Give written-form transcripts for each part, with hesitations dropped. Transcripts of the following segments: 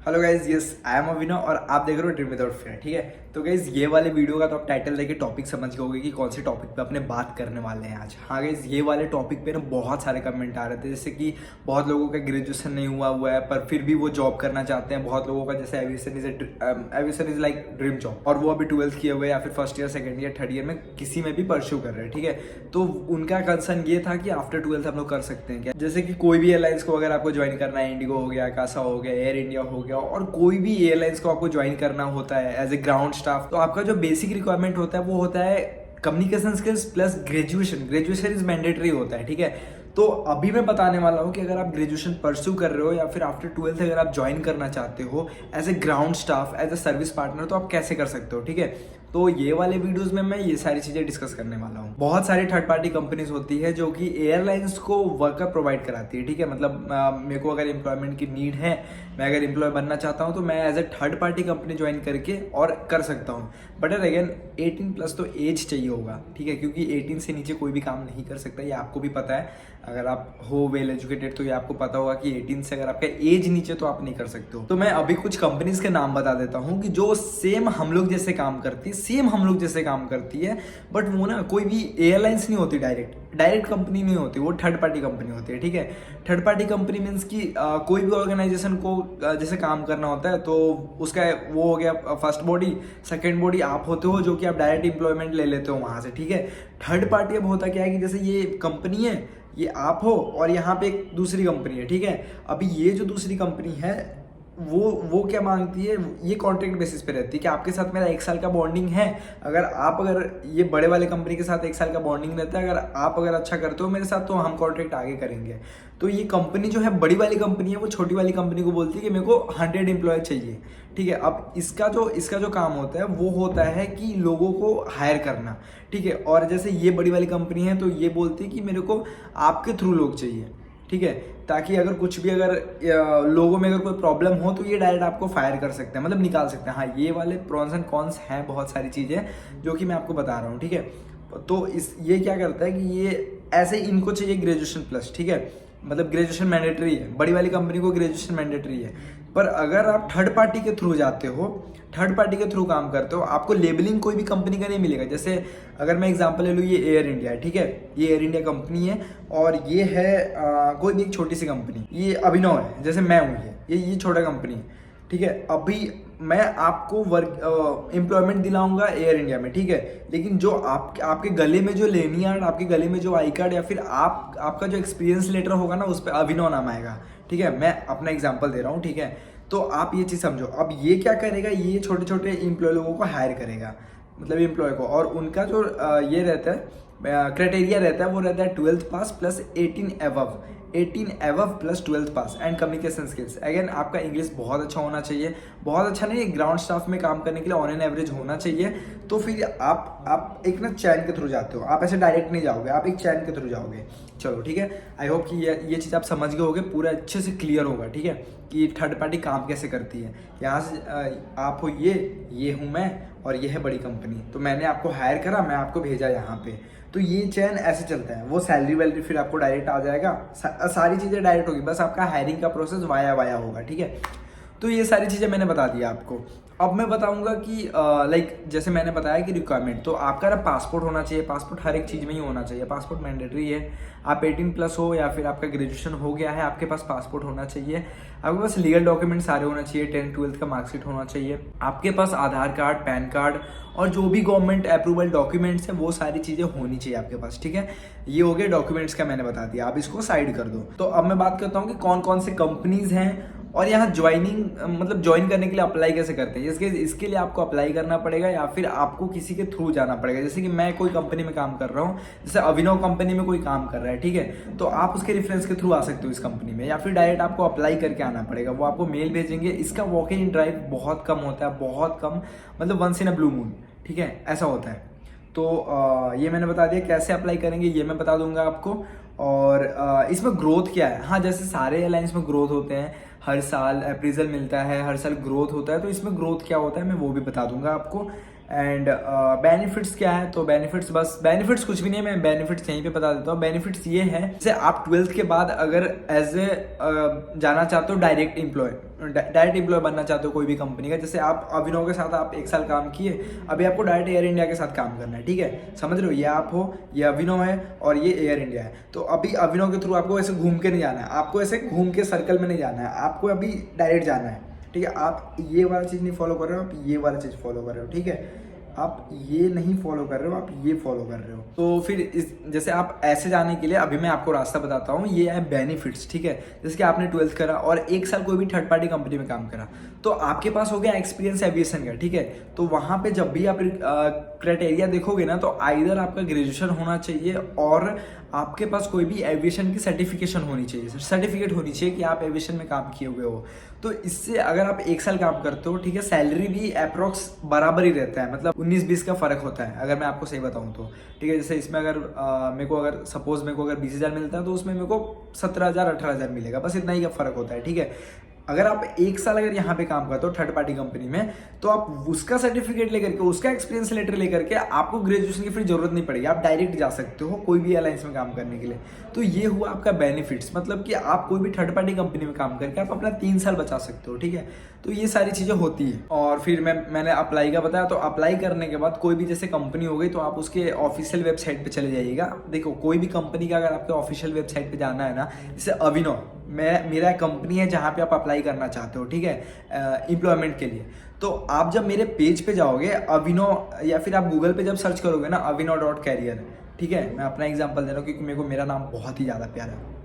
Hello guys, yes I am Avinav और आप देख रहे हो ड्रीम विदाउट फियर। ठीक है, तो गाइज ये वाले वीडियो का तो आप टाइटल देके टॉपिक समझ गए होगे कि कौन से टॉपिक पे अपने बात करने वाले हैं आज। हाँ गाइज, ये वाले टॉपिक पे ना बहुत सारे कमेंट आ रहे थे, जैसे कि बहुत लोगों का ग्रेजुएशन नहीं हुआ है पर फिर भी वो जॉब करना चाहते हैं। बहुत लोगों का जैसे aviation is like dream job, और वो अभी 12th किए हुए या फिर first year, second year, third year में किसी में भी परस्यू कर रहे हैं। ठीक है, तो उनका कंसर्न ये था कि आफ्टर 12th हम लोग कर सकते हैं क्या। जैसे कि कोई भी एयरलाइंस को अगर आपको ज्वाइन करना है, इंडिगो हो गया, कासा हो गया, एयर इंडिया हो गया, और कोई भी एयरलाइंस को आपको ज्वाइन करना होता है एज ए ग्राउंड स्टाफ, तो आपका जो बेसिक रिक्वायरमेंट होता है वो होता है communication skills plus graduation is mandatory होता है। ठीक है, तो अभी मैं बताने वाला हूँ कि अगर आप ग्रेजुएशन परस्यू कर रहे हो या फिर आफ्टर 12th अगर आप ज्वाइन करना चाहते हो as a ground staff, as a service partner, तो आप कैसे कर सकते हो। ठीक है, तो ये वाले वीडियोस में मैं ये सारी चीजें डिस्कस करने वाला हूँ। बहुत सारी थर्ड पार्टी कंपनीज होती है जो कि एयरलाइंस को वर्कर प्रोवाइड कराती है। ठीक है, मतलब मेरे को अगर एम्प्लॉयमेंट की नीड है, मैं अगर एम्प्लॉय बनना चाहता हूँ तो मैं as a third party company join करके और कर सकता हूँ। बट अगेन 18+ तो एज चाहिए होगा। ठीक है, क्योंकि 18 से नीचे कोई भी काम नहीं कर सकता, ये आपको भी पता है। अगर आप हो वेल एजुकेटेड तो ये आपको पता होगा कि 18 से अगर आपका एज नीचे तो आप नहीं कर सकते हो। तो मैं अभी कुछ कंपनीज के नाम बता देता हूँ कि जो सेम हम लोग जैसे काम करती है, बट वो ना कोई भी एयरलाइंस नहीं होती, डायरेक्ट कंपनी नहीं होती, वो थर्ड पार्टी कंपनी होती है। ठीक है, थर्ड पार्टी कंपनी मीन्स कि कोई भी ऑर्गेनाइजेशन को जैसे काम करना होता है तो उसका वो हो गया फर्स्ट बॉडी, सेकंड बॉडी आप होते हो जो कि आप डायरेक्ट एम्प्लॉयमेंट ले लेते हो वहां से। ठीक है, थर्ड पार्टी अब होता क्या है कि जैसे ये कंपनी है, ये आप हो और यहाँ पे एक दूसरी कंपनी है। ठीक है, अभी ये जो दूसरी कंपनी है वो क्या मांगती है, ये कॉन्ट्रैक्ट बेसिस पे रहती है कि आपके साथ मेरा 1 साल का बॉन्डिंग है। अगर ये बड़े वाले कंपनी के साथ 1 साल का बॉन्डिंग रहता है, अगर अच्छा करते हो मेरे साथ तो हम कॉन्ट्रैक्ट आगे करेंगे। तो ये कंपनी जो है बड़ी वाली कंपनी है, वो छोटी वाली कंपनी को बोलती है कि मेरे को 100 एम्प्लॉय चाहिए। ठीक है, अब इसका जो काम होता है वो होता है कि लोगों को हायर करना। ठीक है, और जैसे ये बड़ी वाली कंपनी है तो ये बोलती है कि मेरे को आपके थ्रू लोग चाहिए। ठीक है, ताकि अगर कुछ भी अगर लोगों में अगर कोई प्रॉब्लम हो तो ये डायरेक्ट आपको फायर कर सकते हैं, मतलब निकाल सकते हैं। हाँ, ये वाले प्रॉन्स एंड कॉन्स हैं, बहुत सारी चीज़ें जो कि मैं आपको बता रहा हूँ। ठीक है, तो ये क्या करता है कि ये ऐसे इनको चाहिए ग्रेजुएशन प्लस। ठीक है, मतलब ग्रेजुएशन मैंडेटरी है, बड़ी वाली कंपनी को ग्रेजुएशन मैंडेटरी है। पर अगर आप थर्ड पार्टी के थ्रू जाते हो, थर्ड पार्टी के थ्रू काम करते हो, आपको लेबलिंग कोई भी कंपनी का नहीं मिलेगा। जैसे अगर मैं एग्जांपल ले लूँ, ये एयर इंडिया है। ठीक है, ये एयर इंडिया कंपनी है और ये है कोई भी एक छोटी सी कंपनी, ये अभिनव है, जैसे मैं हूँ, ये छोटा कंपनी है। ठीक है, अभी मैं आपको एम्प्लॉयमेंट दिलाऊंगा एयर इंडिया में। ठीक है, लेकिन जो आपके गले में जो लेनियार्ड, आपके गले में जो आई कार्ड या फिर आपका जो एक्सपीरियंस लेटर होगा ना, उस पर अभिनव नाम आएगा। ठीक है, मैं अपना एग्जांपल दे रहा हूँ। ठीक है, तो आप ये चीज़ समझो। अब ये क्या करेगा, ये छोटे छोटे एम्प्लॉय लोगों को हायर करेगा, मतलब एम्प्लॉय को, और उनका जो ये रहता है क्राइटेरिया रहता है, वो रहता है 12th pass plus 18 एवव plus 12th pass and communication skills. Again आपका इंग्लिश बहुत अच्छा होना चाहिए, बहुत अच्छा नहीं, ग्राउंड स्टाफ में काम करने के लिए ऑन एन एवरेज होना चाहिए। तो फिर आप एक ना चैन के थ्रू जाते हो, आप ऐसे डायरेक्ट नहीं जाओगे, आप एक चैन के थ्रू जाओगे। चलो ठीक है, आई होप कि ये चीज़ आप समझ गए होगे, पूरा अच्छे से क्लियर होगा। ठीक है, कि थर्ड पार्टी काम कैसे करती है। यहाँ से आप हो, ये हूँ मैं, और ये है बड़ी कंपनी, तो मैंने आपको हायर करा, मैं आपको भेजा यहाँ पे, तो ये चैन ऐसे चलता है। वो सैलरी वैलरी फिर आपको डायरेक्ट आ जाएगा, सारी चीज़ें डायरेक्ट होगी, बस आपका हायरिंग का प्रोसेस वाया होगा। ठीक है, तो ये सारी चीज़ें मैंने बता दिया आपको। अब मैं बताऊंगा कि लाइक जैसे मैंने बताया कि रिक्वायरमेंट, तो आपका ना पासपोर्ट होना चाहिए, पासपोर्ट हर एक चीज़ में ही होना चाहिए, पासपोर्ट मैंडेटरी है। आप 18+ हो या फिर आपका ग्रेजुएशन हो गया है, आपके पास पासपोर्ट होना चाहिए। आपके पास लीगल डॉक्यूमेंट सारे होना चाहिए, 10th 12th का मार्कशीट होना चाहिए, आपके पास आधार कार्ड, पैन कार्ड और जो भी गवर्नमेंट अप्रूवल डॉक्यूमेंट्स है वो सारी चीज़ें होनी चाहिए आपके पास। ठीक है, ये हो गए डॉक्यूमेंट्स का, मैंने बता दिया, आप इसको साइड कर दो। तो अब मैं बात करता हूँ कि कौन कौन से कंपनीज हैं और यहाँ ज्वाइन करने के लिए अप्लाई कैसे करते हैं। इसके लिए आपको अप्लाई करना पड़ेगा या फिर आपको किसी के थ्रू जाना पड़ेगा। जैसे कि मैं कोई कंपनी में काम कर रहा हूँ, जैसे अभिनव कंपनी में कोई काम कर रहा है। ठीक है, तो आप उसके रेफरेंस के थ्रू आ सकते हो इस कंपनी में, या फिर डायरेक्ट आपको अप्लाई करके आना पड़ेगा। वो आपको मेल भेजेंगे। इसका वॉक इन ड्राइव बहुत कम होता है, बहुत कम, मतलब once in a blue moon. ठीक है, ऐसा होता है। तो ये मैंने बता दिया, कैसे अप्लाई करेंगे ये मैं बता दूंगा आपको। और इसमें ग्रोथ क्या है, हाँ जैसे सारे एयरलाइंस में ग्रोथ होते हैं, हर साल अप्रेजल मिलता है, हर साल ग्रोथ होता है, तो इसमें ग्रोथ क्या होता है मैं वो भी बता दूंगा आपको। एंड बेनिफिट्स क्या है, तो बेनिफिट्स बस बेनिफिट्स कुछ भी नहीं है, मैं बेनिफिट्स यहीं पे बता देता हूँ। बेनिफिट्स ये है, जैसे आप 12th के बाद अगर एज ए जाना चाहते हो डायरेक्ट एम्प्लॉय बनना चाहते हो कोई भी कंपनी का, जैसे आप अभिनव के साथ आप 1 साल काम किए, अभी आपको डायरेक्ट एयर इंडिया के साथ काम करना है, ठीक है, समझ रहे हो, ये आप हो, ये अभिनव है और ये एयर इंडिया है। तो अभी अभिनव के थ्रू आपको ऐसे घूम के नहीं जाना है, आपको ऐसे घूम के सर्कल में नहीं जाना है, आपको अभी डायरेक्ट जाना है, ठीक है। आप ये वाला चीज़ नहीं फॉलो कर रहे हो, आप ये वाला चीज़ फॉलो कर रहे हो, ठीक है। आप ये नहीं फॉलो कर रहे हो, आप ये फॉलो कर रहे हो। तो फिर इस जैसे आप ऐसे जाने के लिए अभी मैं आपको रास्ता बताता हूँ, ये है बेनिफिट्स, ठीक है। जैसे कि आपने 12th करा और 1 साल कोई भी थर्ड पार्टी कंपनी में काम करा, तो आपके पास हो गया एक्सपीरियंस एविएशन का, ठीक है। तो वहाँ पे जब भी आप क्राइटेरिया देखोगे ना, तो आइदर आपका ग्रेजुएशन होना चाहिए और आपके पास कोई भी एविएशन की सर्टिफिकेशन होनी चाहिए, सर्टिफिकेट होनी चाहिए कि आप एविएशन में काम किए हुए हो। तो इससे अगर आप 1 साल काम करते हो, ठीक है, सैलरी भी अप्रॉक्स बराबर ही रहता है, मतलब 19-20 का फर्क होता है अगर मैं आपको सही बताऊं तो, ठीक है। जैसे इसमें अगर मेरे को अगर सपोज मेरे को अगर 20,000 मिलता है, तो उसमें मेरे को 17,000-18,000 मिलेगा, बस इतना ही का फर्क होता है, ठीक है। अगर आप 1 साल अगर यहाँ पे काम करते हो थर्ड पार्टी कंपनी में, तो आप उसका सर्टिफिकेट लेकर के, उसका एक्सपीरियंस लेटर लेकर के आपको ग्रेजुएशन की फिर जरूरत नहीं पड़ेगी, आप डायरेक्ट जा सकते हो कोई भी एयरलाइंस में काम करने के लिए। तो ये हुआ आपका बेनिफिट्स, मतलब कि आप कोई भी थर्ड पार्टी कंपनी में काम करके आप अपना 3 साल बचा सकते हो, ठीक है। तो ये सारी चीज़ें होती है। और फिर मैंने अप्लाई का बताया, तो अप्लाई करने के बाद कोई भी जैसे कंपनी हो गई, तो आप उसके ऑफिशियल वेबसाइट पे चले जाइएगा। देखो, कोई भी कंपनी का अगर आपके ऑफिशियल वेबसाइट पे जाना है ना, जैसे अभिनव मेरा कंपनी है जहाँ पे आप अप्लाई करना चाहते हो, ठीक है, एम्प्लॉयमेंट के लिए। तो आप जब मेरे पेज पे जाओगे अभिनव, या फिर आप गूगल पे जब सर्च करोगे ना avinov.career, ठीक है, मैं अपना एग्जांपल दे रहा हूँ क्योंकि मेरे को मेरा नाम बहुत ही ज़्यादा प्यारा है,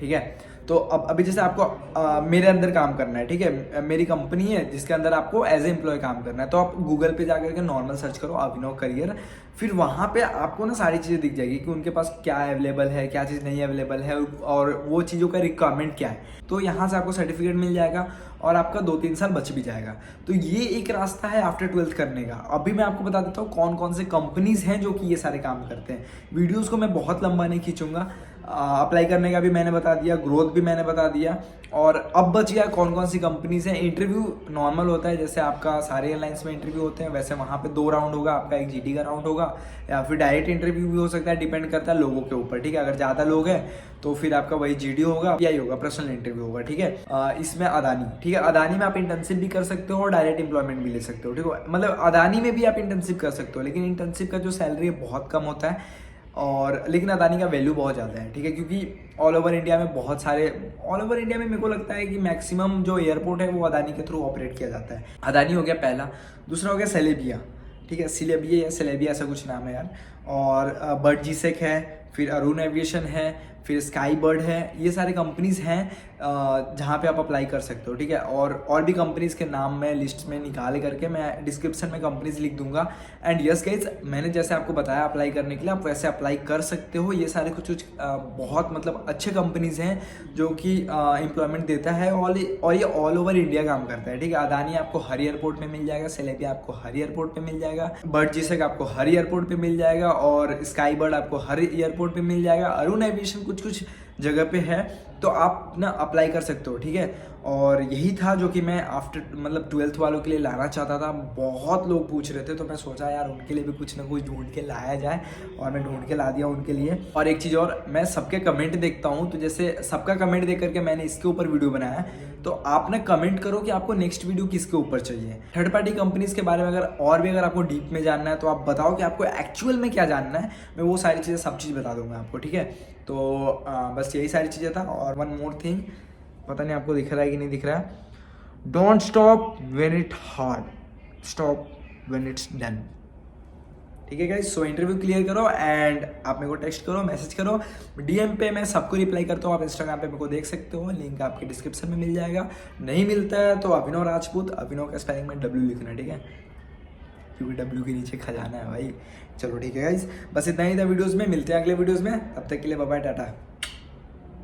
ठीक है। तो अब अभी जैसे आपको मेरे अंदर काम करना है, ठीक है, मेरी कंपनी है जिसके अंदर आपको एज ए एम्प्लॉय काम करना है, तो आप गूगल पे जाकर के नॉर्मल सर्च करो अभिनव करियर, फिर वहाँ पे आपको ना सारी चीज़ें दिख जाएगी कि उनके पास क्या अवेलेबल है, क्या चीज़ नहीं अवेलेबल है, और वो चीज़ों का रिक्वायरमेंट क्या है। तो यहाँ से आपको सर्टिफिकेट मिल जाएगा और आपका 2-3 साल बच भी जाएगा। तो ये एक रास्ता है आफ्टर 12th करने का। अभी मैं आपको बता देता हूँ कौन कौन से कंपनीज हैं जो कि ये सारे काम करते हैं। वीडियोज़ को मैं बहुत लंबा नहीं खींचूंगा। अप्लाई करने का भी मैंने बता दिया, ग्रोथ भी मैंने बता दिया, और अब बच गया कौन कौन सी कंपनीज हैं। इंटरव्यू नॉर्मल होता है, जैसे आपका सारे एयरलाइंस में इंटरव्यू होते हैं, वैसे वहाँ पे 2 राउंड होगा, आपका एक जीडी का राउंड होगा, या फिर डायरेक्ट इंटरव्यू भी हो सकता है, डिपेंड करता है लोगों के ऊपर, ठीक है। अगर ज़्यादा लोग हैं तो फिर आपका वही जीडी होगा, या होगा पर्सनल इंटरव्यू होगा, ठीक है। इसमें अदानी, ठीक है, अदानी में आप इंटर्नशिप भी कर सकते हो और डायरेक्ट एम्प्लॉयमेंट भी ले सकते हो, ठीक है। मतलब अदानी में भी आप इंटर्नशिप कर सकते हो, लेकिन इंटर्नशिप का जो सैलरी है बहुत कम होता है, और लेकिन अदानी का वैल्यू बहुत ज़्यादा है, ठीक है, क्योंकि ऑल ओवर इंडिया में मेरे को लगता है कि मैक्सिमम जो एयरपोर्ट है वो अदानी के थ्रू ऑपरेट किया जाता है। अदानी हो गया पहला, दूसरा हो गया सेलेबिया, ठीक है, सिलेबिया या सेलेबिया ऐसा कुछ नाम है यार, और बर्डजीसेक है, फिर अरुण एविएशन है, फिर स्काई बर्ड है। ये सारे कंपनीज हैं जहाँ पे आप अप्लाई कर सकते हो, ठीक है। और भी कंपनीज के नाम मैं लिस्ट में निकाल करके मैं डिस्क्रिप्शन में कंपनीज लिख दूंगा। एंड यस गाइज, मैंने जैसे आपको बताया अप्लाई करने के लिए, आप वैसे अप्लाई कर सकते हो। ये सारे कुछ बहुत मतलब अच्छे कंपनीज हैं जो कि एम्प्लॉयमेंट देता है, और ये ऑल ओवर इंडिया काम करता है, ठीक है। अदानी आपको हर एयरपोर्ट पे मिल जाएगा, सेलेबिया आपको हर एयरपोर्ट पे मिल जाएगा, बर्डजीसेक आपको हर एयरपोर्ट पे मिल जाएगा, और स्काई बर्ड आपको हर एयरपोर्ट पे मिल जाएगा। अरुण एविएशन कुछ जगह पे है, तो आप ना अप्लाई कर सकते हो, ठीक है। और यही था जो कि मैं आफ्टर मतलब 12th वालों के लिए लाना चाहता था। बहुत लोग पूछ रहे थे, तो मैं सोचा यार उनके लिए भी कुछ ना कुछ ढूंढ के लाया जाए, और मैं ढूंढ के ला दिया उनके लिए। और एक चीज़ और, मैं सबके कमेंट देखता हूँ, तो जैसे सबका कमेंट देख करके मैंने इसके ऊपर वीडियो बनाया। तो आप ना कमेंट करो कि आपको नेक्स्ट वीडियो किसके ऊपर चाहिए। थर्ड पार्टी कंपनीज के बारे में अगर आपको डीप में जानना है, तो आप बताओ कि आपको एक्चुअल में क्या जानना है, मैं वो सारी चीज़ें सब चीज़ बता दूंगा आपको, ठीक है। तो बस यही सारी चीज़ें था। और वन मोर थिंग, पता नहीं आपको दिख रहा है कि नहीं दिख रहा है, don't stop when it hard, stop when it's done, ठीक है गाइस। सो इंटरव्यू क्लियर करो, एंड आप मेरे को टेक्स्ट करो, मैसेज करो, डीएम पे मैं सबको रिप्लाई करता हूँ। आप इंस्टाग्राम पे मेरे को देख सकते हो, लिंक आपके डिस्क्रिप्शन में मिल जाएगा। नहीं मिलता है तो अभिनव राजपूत, अभिनव का स्पेलिंग में W लिखना, ठीक है, क्योंकि W के नीचे खजाना है भाई। चलो ठीक है गाइस, बस इतना ही था वीडियोस में, मिलते हैं अगले वीडियोस में, तब तक के लिए बाय बाय, टाटा।